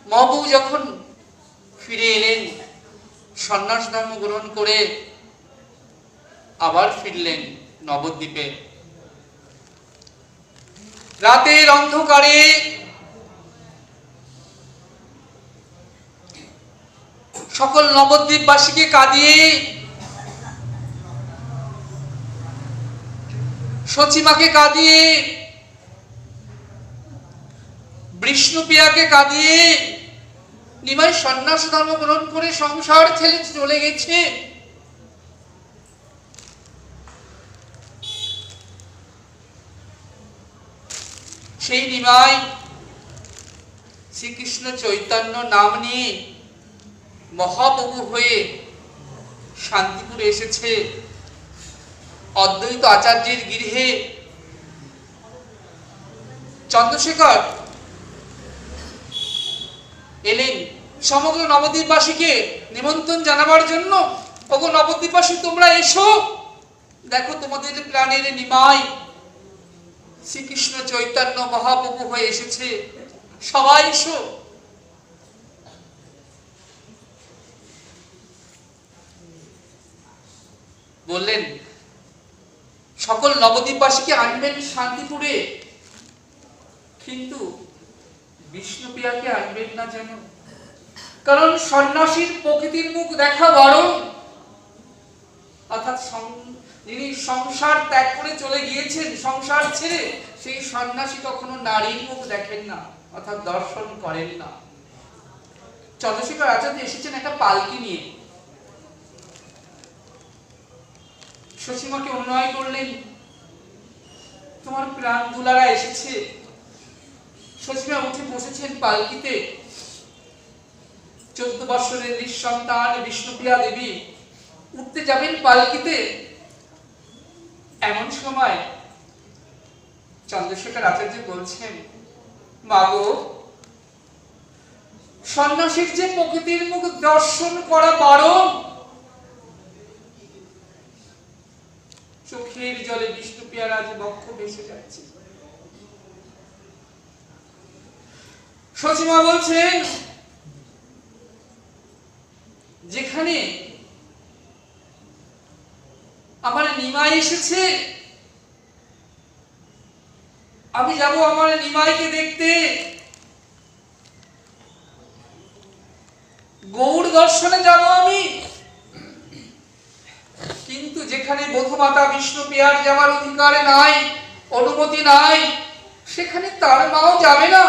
মহাপ্রভু যখন ফিরে এলেন, সন্ন্যাস ধর্ম গ্রহণ করে আবার ফিরলেন নবদ্বীপে। রাতের অন্ধকারে সকল নবদ্বীপবাসীকে কাঁদিয়ে, সচিমাকে কাঁদিয়ে, বিষ্ণুপ্রিয়াকে কাঁদিয়ে নিমাই সন্ন্যাস ধর্ম গ্রহণ করে সংসার ছেড়ে চলে গেছে। সেই নিমাই শ্রীকৃষ্ণ চৈতন্য নাম নিয়ে মহাপ্রভু হয়ে শান্তিপুরে এসেছে। অদ্বৈত আচার্যের গৃহে চন্দ্রশেখর এলেন সমগ্র নবদ্বীপবাসীকে নিমন্ত্রণ জানাবার জন্য। ওগো নবদ্বীপবাসী, তোমরা এসো, দেখো তোমাদের প্রাণের নিমাই শ্রীকৃষ্ণ চৈতন্য মহাপ্রভু হয়ে এসেছে, সবাই এসো। বললেন সকল নবদ্বীপবাসীকে আনবেন শান্তিপুরে, কিন্তু বিষ্ণুপ্রিয়াকে আনবেন না যেন, কারণ সন্ন্যাসীর প্রকৃতির মুখ দেখা বারণ। অর্থাৎ যিনি সংসার ত্যাগ করে চলে গিয়েছেন, সংসার ছেড়ে, সেই সন্ন্যাসী কখনো নারীর মুখ দেখেন না, অর্থাৎ দর্শন করেন না। চন্দ্রশেখর আচার্য এসেছেন একটা পালকি নিয়ে। সচিমাকে অনুনয় করলেন, তোমার প্রাণ দুলারা এসেছে। সচিমা উঠে বসেছেন পালকিতে। 14 বৎসরের নিঃসন্তান বিষ্ণুপ্রিয়া দেবী উঠতে যাবেন পালকিতে। এমন সময় চন্দ্রশেখর আচার্য বলছেন, মাগো, সন্ন্যাসীর যে প্রকৃতির মুখ দর্শন করা বারণ। চোখের জলে বিষ্ণুপ্রিয়ার আজ বক্ষ ভেসে যাচ্ছে। সচিমা বলছেন, যেখানে আমার নিমাই এসেছে, আমি যাব আমার নিমাইকে দেখতে, গৌর দর্শনে যাব আমি। কিন্তু যেখানে বধূমাতা বিষ্ণুপ্রিয়ার যাওয়ার অধিকার নাই, অনুমতি নাই, সেখানে তার মাও যাবে না।